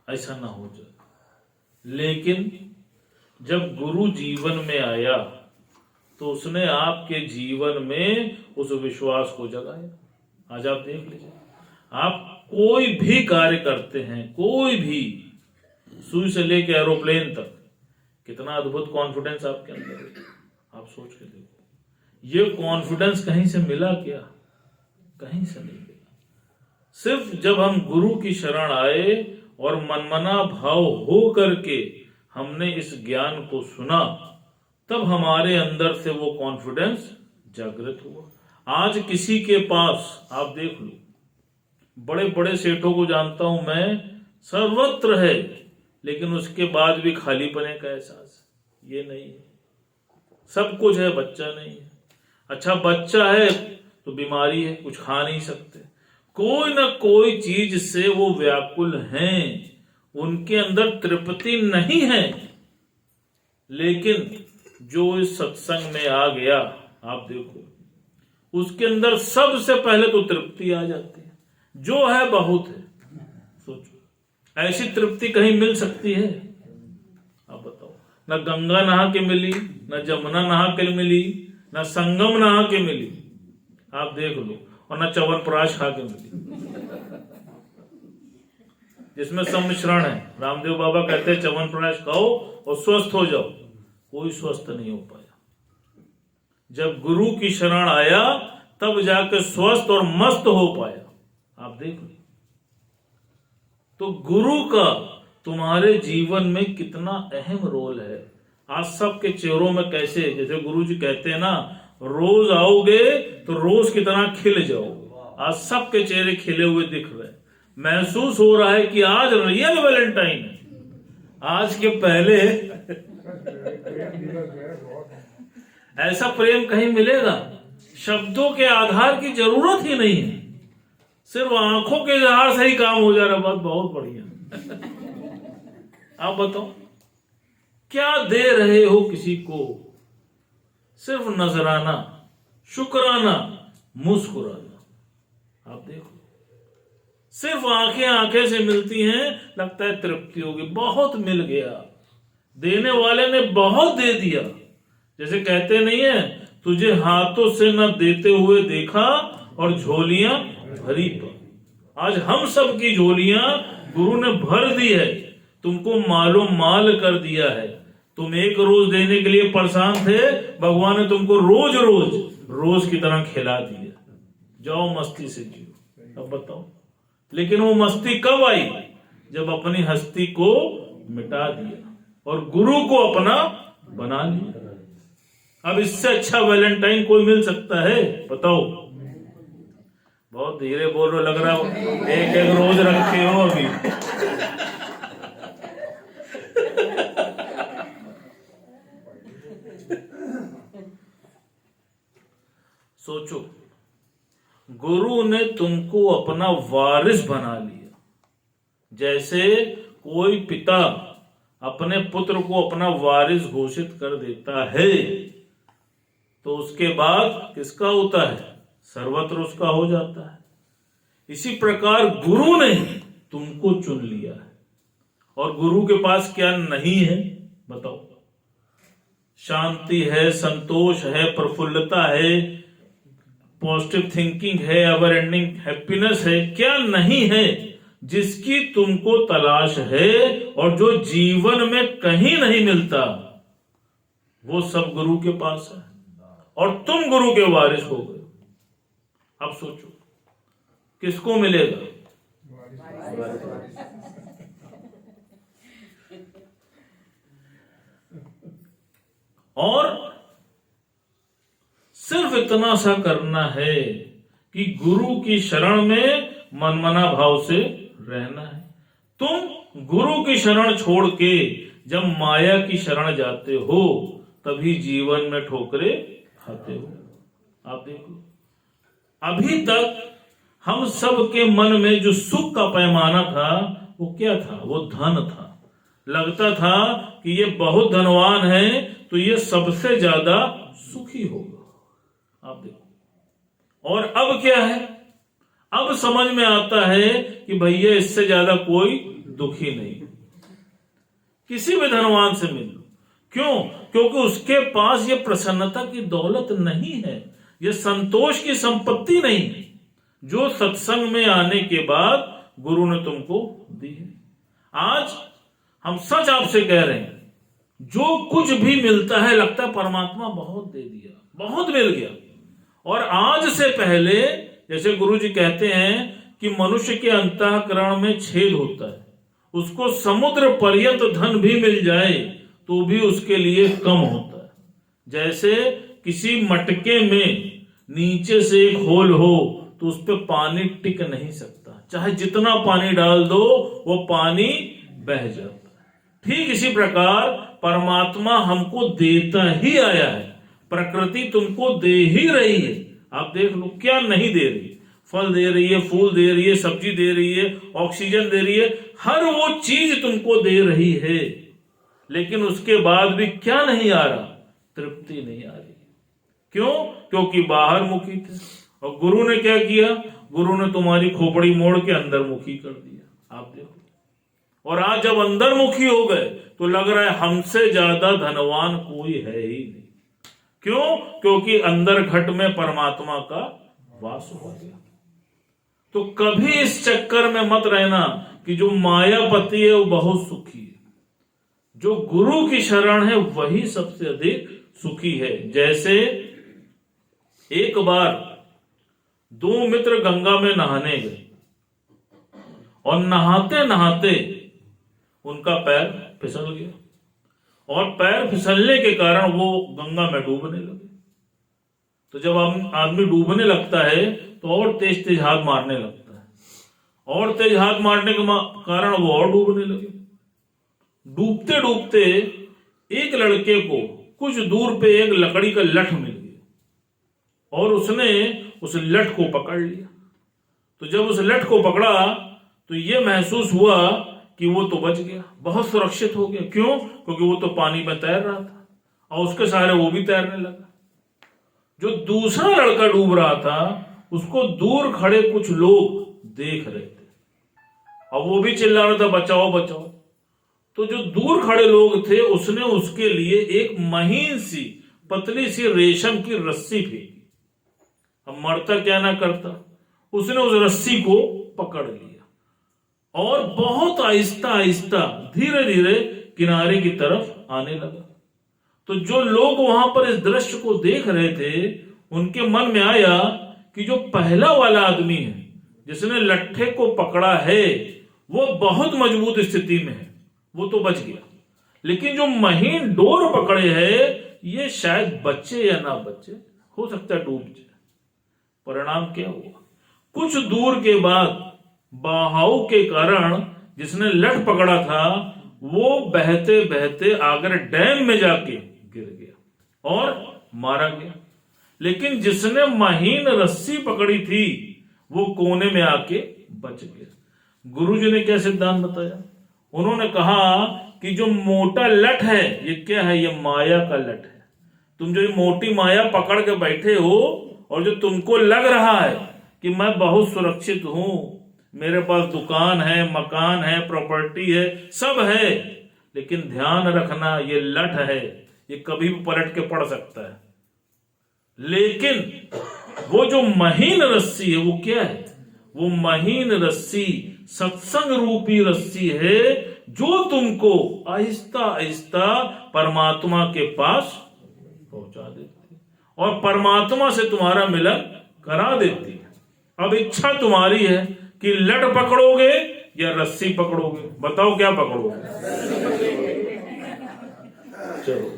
ऐसा ना हो जाए। लेकिन जब गुरु जीवन में आया तो उसने आपके जीवन में उस विश्वास को जगाया। आज आप देख लीजिए, आप कोई भी कार्य करते हैं, कोई भी, सुई से लेकर एरोप्लेन तक, कितना अद्भुत कॉन्फिडेंस आपके अंदर है। आप सोच के देखो, ये कॉन्फिडेंस कहीं से मिला क्या? कहीं से नहीं मिला। सिर्फ जब हम गुरु की शरण आए और मनमना भाव हो करके हमने इस ज्ञान को सुना, तब हमारे अंदर से वो कॉन्फिडेंस जागृत हुआ। आज किसी के पास आप देख लो, बड़े बड़े सेठों को जानता हूं मैं, सर्वत्र है, लेकिन उसके बाद भी खालीपने का एहसास ये नहीं है। सब कुछ है, बच्चा नहीं है। अच्छा, बच्चा है तो बीमारी है, कुछ खा नहीं सकते, कोई ना कोई चीज से वो व्याकुल हैं, उनके अंदर तृप्ति नहीं है। लेकिन जो इस सत्संग में आ गया, आप देखो, उसके अंदर सबसे पहले तो तृप्ति आ जाती है। जो है बहुत है। सोचो, ऐसी तृप्ति कहीं मिल सकती है? आप बताओ। न गंगा नहा के मिली, न जमुना नहा के मिली, न संगम नहा के मिली, आप देख लो, और न च्यवनप्राश खा के मिली, जिसमें सम्मिश्रण है। रामदेव बाबा कहते हैं च्यवनप्राश खाओ और स्वस्थ हो जाओ। कोई स्वस्थ नहीं हो पाया। जब गुरु की शरण आया तब जाकर स्वस्थ और मस्त हो पाया। आप देख लो, तो गुरु का तुम्हारे जीवन में कितना अहम रोल है। आज सबके चेहरों में कैसे, जैसे गुरु जी कहते हैं ना, रोज आओगे तो रोज की तरह खिल जाओगे। आज सबके चेहरे खिले हुए दिख रहे हैं। महसूस हो रहा है कि आज रियल वैलेंटाइन है। आज के पहले ऐसा प्रेम कहीं मिलेगा? शब्दों के आधार की जरूरत ही नहीं है, सिर्फ आंखों के इजहार से ही काम हो जा रहा है। बात बहुत बढ़िया। आप बताओ, क्या दे रहे हो किसी को? सिर्फ नजराना, शुक्राना, मुस्कुराना। आप देखो, सिर्फ आंखें आंखें से मिलती हैं, लगता है तृप्ति होगी, बहुत मिल गया। देने वाले ने बहुत दे दिया। जैसे कहते नहीं है, तुझे हाथों से न देते हुए देखा और झोलियां भरी पा। आज हम सब की झोलियां गुरु ने भर दी है, तुमको मालो माल कर दिया है। तुम एक रोज देने के लिए परेशान थे, भगवान ने तुमको रोज रोज रोज की तरह खिला दिया। जाओ मस्ती से जियो। अब बताओ, लेकिन वो मस्ती कब आई? जब अपनी हस्ती को मिटा दिया और गुरु को अपना बना लिया। अब इससे अच्छा वैलेंटाइन कोई मिल सकता है? बताओ। बहुत धीरे बोल रहे, लग रहा हो एक एक रोज रखे हो अभी। सोचो, गुरु ने तुमको अपना वारिस बना लिया। जैसे कोई पिता अपने पुत्र को अपना वारिस घोषित कर देता है तो उसके बाद किसका होता है? सर्वत्र उसका हो जाता है। इसी प्रकार गुरु ने तुमको चुन लिया है। और गुरु के पास क्या नहीं है? बताओ। शांति है, संतोष है, प्रफुल्लता है, पॉजिटिव थिंकिंग है, एवर एंडिंग हैप्पीनेस है। क्या नहीं है जिसकी तुमको तलाश है और जो जीवन में कहीं नहीं मिलता? वो सब गुरु के पास है और तुम गुरु के वारिस हो गए। अब सोचो, किसको मिलेगा? और सिर्फ इतना सा करना है कि गुरु की शरण में मनमना भाव से रहना है। तुम गुरु की शरण छोड़ के जब माया की शरण जाते हो तभी जीवन में ठोकरे खाते हो। आप देखो, अभी तक हम सब के मन में जो सुख का पैमाना था वो क्या था? वो धन था। लगता था कि ये बहुत धनवान है तो ये सबसे ज्यादा सुखी होगा। आप देखो, और अब क्या है? अब समझ में आता है कि भैया इससे ज्यादा कोई दुखी नहीं। किसी भी धनवान से मिल लो। क्यों? क्योंकि उसके पास ये प्रसन्नता की दौलत नहीं है, ये संतोष की संपत्ति नहीं है जो सत्संग में आने के बाद गुरु ने तुमको दी है। आज हम सच आपसे कह रहे हैं, जो कुछ भी मिलता है लगता है परमात्मा बहुत दे दिया, बहुत मिल गया। और आज से पहले, जैसे गुरु जी कहते हैं कि मनुष्य के अंतःकरण में छेद होता है, उसको समुद्र पर्यंत धन भी मिल जाए तो भी उसके लिए कम होता है। जैसे किसी मटके में नीचे से एक होल हो तो उस पर पानी टिक नहीं सकता, चाहे जितना पानी डाल दो वो पानी बह जाता है। ठीक इसी प्रकार परमात्मा हमको देता ही आया है, प्रकृति तुमको दे ही रही है। आप देख लो, क्या नहीं दे रही? फल दे रही है, फूल दे रही है, सब्जी दे रही है, ऑक्सीजन दे रही है, हर वो चीज तुमको दे रही है। लेकिन उसके बाद भी क्या नहीं आ रहा? तृप्ति नहीं आ रही। क्यों? क्योंकि बाहर मुखी थे। और गुरु ने क्या किया? गुरु ने तुम्हारी खोपड़ी मोड़ के अंदर मुखी कर दिया। आप देखो, और आज जब अंदर मुखी हो गए तो लग रहा है हमसे ज्यादा धनवान कोई है ही नहीं। क्यों? क्योंकि अंदर घट में परमात्मा का वास हो गया। तो कभी इस चक्कर में मत रहना कि जो मायापति है वो बहुत सुखी है। जो गुरु की शरण है वही सबसे अधिक सुखी है। जैसे एक बार दो मित्र गंगा में नहाने गए और नहाते नहाते उनका पैर फिसल गया और पैर फिसलने के कारण वो गंगा में डूबने लगे। तो जब आदमी डूबने लगता है तो और तेज तेज हाथ मारने लगता है, और तेज हाथ मारने के कारण वो और डूबने लगे। डूबते डूबते एक लड़के को कुछ दूर पे एक लकड़ी का लठ मिल गया और उसने उस लठ को पकड़ लिया। तो जब उस लठ को पकड़ा तो ये महसूस हुआ कि वो तो बच गया, बहुत सुरक्षित हो गया। क्यों? क्योंकि वो तो पानी में तैर रहा था और उसके सहारे वो भी तैरने लगा। जो दूसरा लड़का डूब रहा था उसको दूर खड़े कुछ लोग देख रहे थे और वो भी चिल्ला रहा था, बचाओ बचाओ। तो जो दूर खड़े लोग थे उसने उसके लिए एक महीन सी पतली सी रेशम की रस्सी फेंकी। अब मरता क्या ना करता, उसने उस रस्सी को पकड़ लिया और बहुत आहिस्ता आहिस्ता धीरे धीरे किनारे की तरफ आने लगा। तो जो लोग वहां पर इस दृश्य को देख रहे थे उनके मन में आया कि जो पहला वाला आदमी है जिसने लट्ठे को पकड़ा है वो बहुत मजबूत स्थिति में है, वो तो बच गया, लेकिन जो महीन डोर पकड़े है ये शायद बच्चे या ना बच्चे, हो सकता है डूब जाए। परिणाम क्या हुआ, कुछ दूर के बाद बहाव के कारण जिसने लठ पकड़ा था वो बहते बहते आगर डैम में जाके गिर गया और मारा गया। लेकिन जिसने महीन रस्सी पकड़ी थी वो कोने में आके बच गया। गुरुजी ने क्या सिद्धांत बताया, उन्होंने कहा कि जो मोटा लठ है ये क्या है, ये माया का लठ है। तुम जो ये मोटी माया पकड़ के बैठे हो और जो तुमको लग रहा है कि मैं बहुत सुरक्षित हूं, मेरे पास दुकान है, मकान है, प्रॉपर्टी है, सब है, लेकिन ध्यान रखना ये लठ है, ये कभी भी पलट के पड़ सकता है। लेकिन वो जो महीन रस्सी है वो क्या है, वो महीन रस्सी सत्संग रूपी रस्सी है जो तुमको आहिस्ता आहिस्ता परमात्मा के पास पहुंचा देती है और परमात्मा से तुम्हारा मिलन करा देती है। अब इच्छा तुम्हारी है कि लठ पकड़ोगे या रस्सी पकड़ोगे, बताओ क्या पकड़ोगे। चलो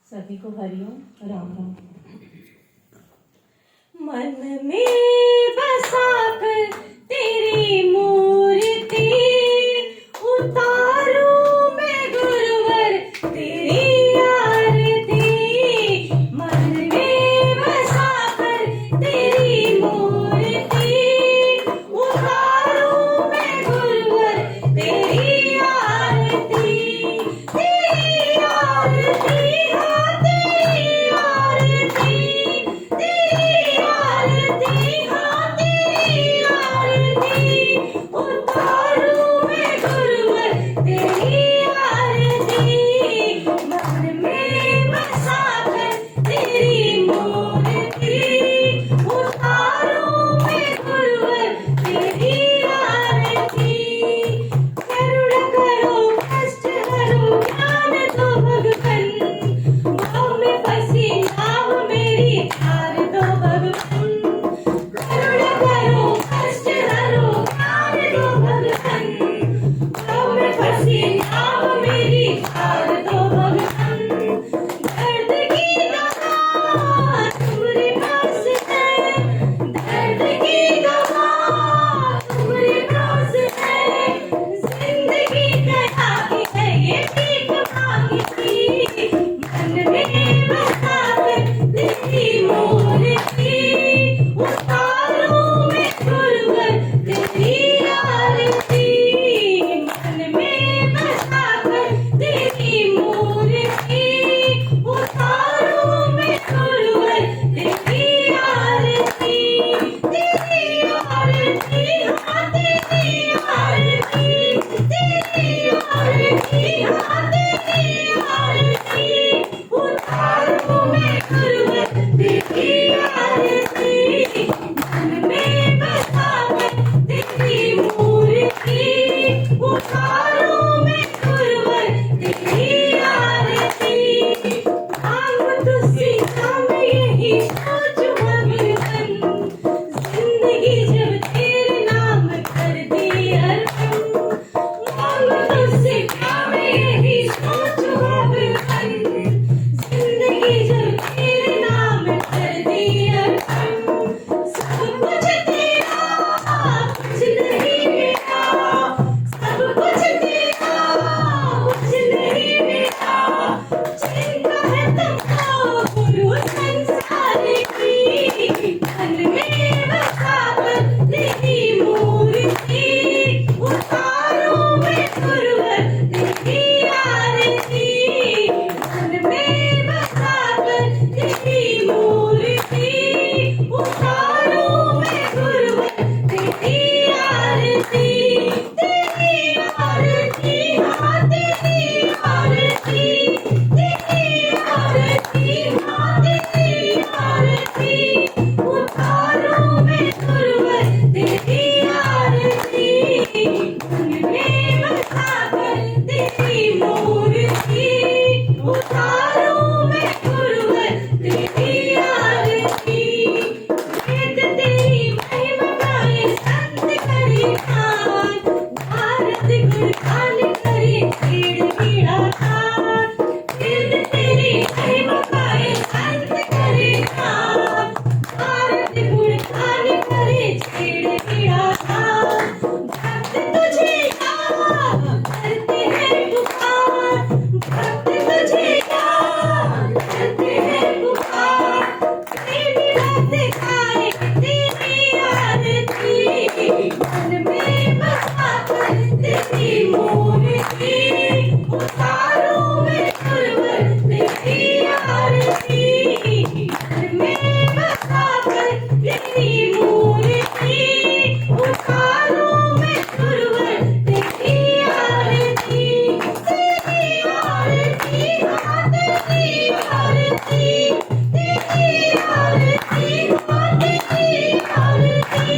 सभी को हरिओम राम राम। मन में बसाकर तेरी मूर्ति उतारूं मैं गुरुवर तेरी आरती। मन में बसाकर तेरी मूर्ति उतारूं मैं गुरुवर तेरी आरती। तेरी आरती तेरी आरती आरती तेरी आरती हाँ तेरी आरती तेरी आरती हाँ तेरी आरती उतारो मैं गुरुवर तेरी आरती मन में बसाकर तेरी मूर्ति उतारो मैं गुरुवर तेरी आरती वेद तेरी महिमा गाए संत करे गान भारत गुण गान करे छेड़ वीणा गान वेद तेरी महिमा गाए संत करे गान भारत गुण गान करे छेड़ वीणा गान भक्त तुझे याद करते हैं पुकार भक्त तुझे याद करते हैं पुकार तेरी भक्त गाए तेरी आरती मन में बसाकर तेरी मूर्ति उतारो मैं गुरुवर तेरी आरती मन में बसाकर तेरी मूर्ति उतारो मैं गुरुवर तेरी आरती तेरी आरती हाँ तेरी आरती तेरी आरती हाँ तेरी आरती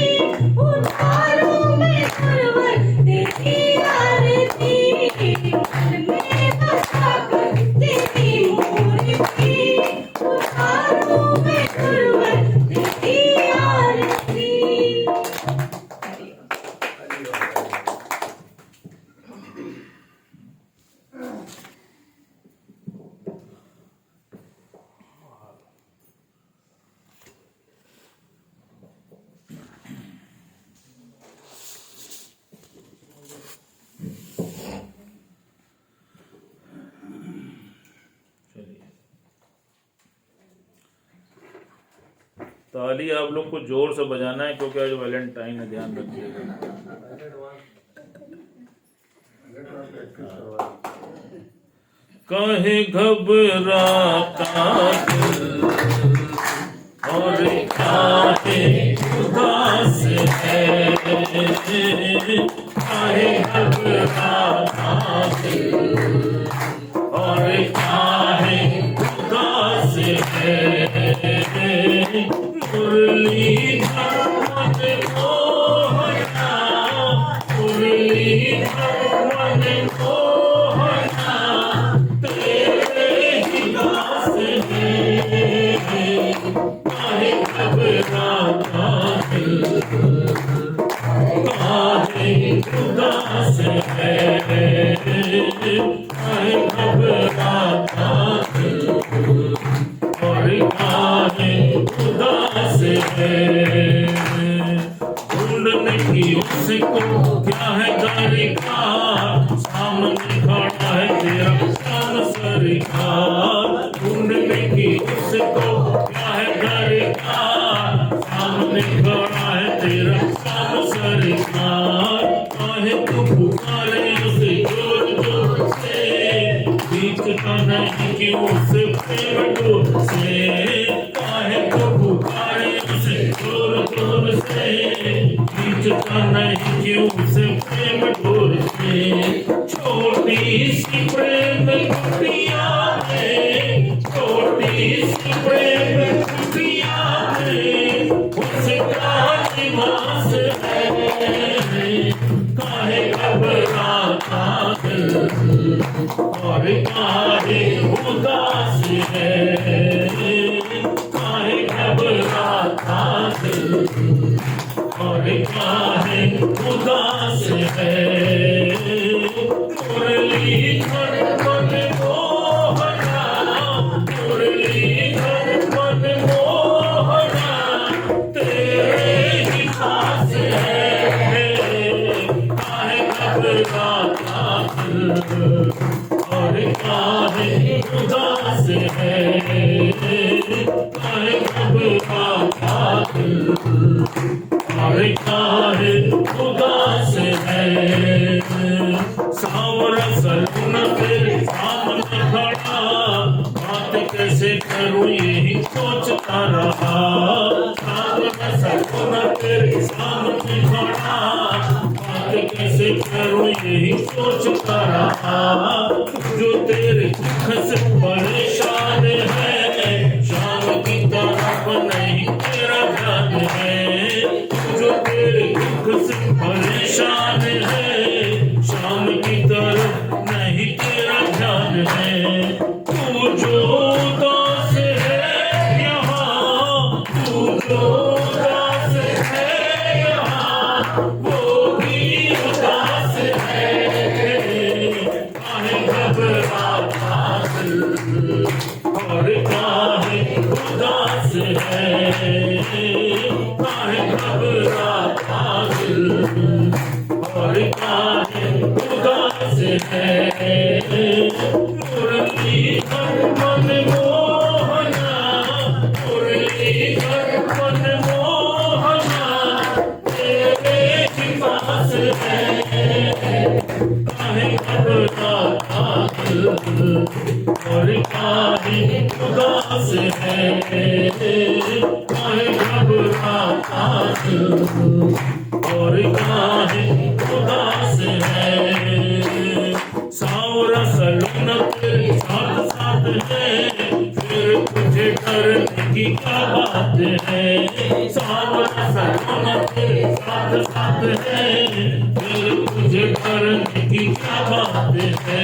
उतारो मैं गुरुवर तेरी आरती मन में बसाकर तेरी मूर्ति उतारो मैं गुरुवर तेरी आरती चलिए, ताली आप लोग को जोर से बजाना है क्योंकि आज वैलेंटाइन है, ध्यान रखिएगा। कहे घबराता दिल और काहे उदास है, काहे घबराता दिल और काहे उदास है, मुरलीधर मन मोहना, मुरलीधर मन मोहना, तेरे ही दास हैं, काहे घबराता दिल, काहे उदास है, काहे घबराता दिल और काहे उदास है। ढूंढने की उसको क्या है दरकार, सामने खड़ा है तेरा शान सरकार। ढूंढने की उसको क्या है दरकार, सामने खड़ा है तेरा शान सरकार। काहे तू पुकारे उसे जोर जोर से, बीचता नहीं क्यों उसे प्रेम डोर से, काहे तू पुकारे उसे जोर जोर से, बीचता नहीं क्यों उसे प्रेम डोर से। छोटी सी प्रेम कुटिया है, छोटी सी प्रेम कुटिया है, उसका निवास है, काहे घबराता दिल और काहे उदास है, काहे घबराता दिल और काहे उदास है। मुरलीधर मन मोहना, मुरलीधर मन मोहना, तेरे ही पास है, काहे घबराता दिल और काहे उदास है, काहे घबराता दिल और काहे उदास है। सावरा सलून तेरे सामने खड़ा, बात कैसे करूं यही सोचता रहा। सावरा सलून तेरे सामने खड़ा, यही सोचता रहा जो तेरे दुख से परेशान है, शाम की तरफ नहीं तेरा ध्यान है। जो तेरे दुख से परेशान है, शाम की तरफ नहीं तेरा ध्यान है। तू जो उदास है यहाँ, तू जो उदास है यहाँ, वो भी उदास है। काहे घबराता दिल और काहे उदास है, काहे घबराता दिल और काहे उदास है। मुरलीधर मनमोहना, मुरलीधर मनमोहना, तेरे ही पास है। काहे घबराता दिल और काहे उदास है, काहे घबराता दिल और काहे उदास है। सावरा सलोना तेरे साथ साथ है, फिर तुझे डरने की क्या बात है। सावरा सलोना तेरे साथ साथ है, फिर तुझे डरने की क्या बात है।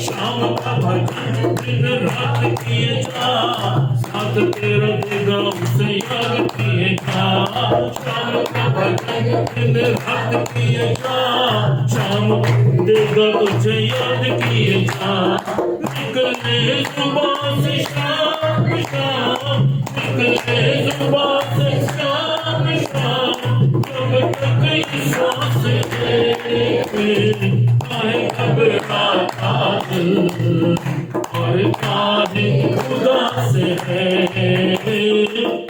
शाम का भजन दिन रात किए जा, साथ तेरा देगा उसे याद किए जा। शाम का भजन दिन रात किए जा, शाम देगा तुझे याद किए जा। निकले जुबान से शाम शाम, निकले जुबान से शाम शाम, जब तक इस सांस है। काहे घबराता दिल और काहे उदास है,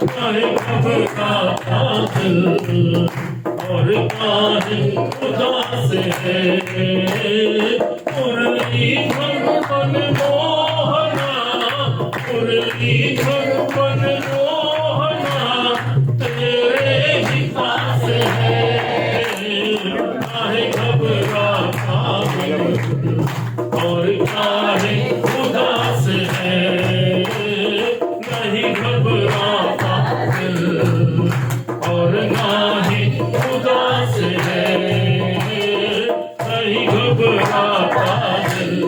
काहे घबराता दिल और काहे उदास है। मुरलीधर मनमोहना, मुरलीधर मनमोहना, तेरे ही पास है। काहे घबराता दिल और काहे उदास है, नहीं घबराता दिल और नाही उदास है, नहीं घबराता दिल।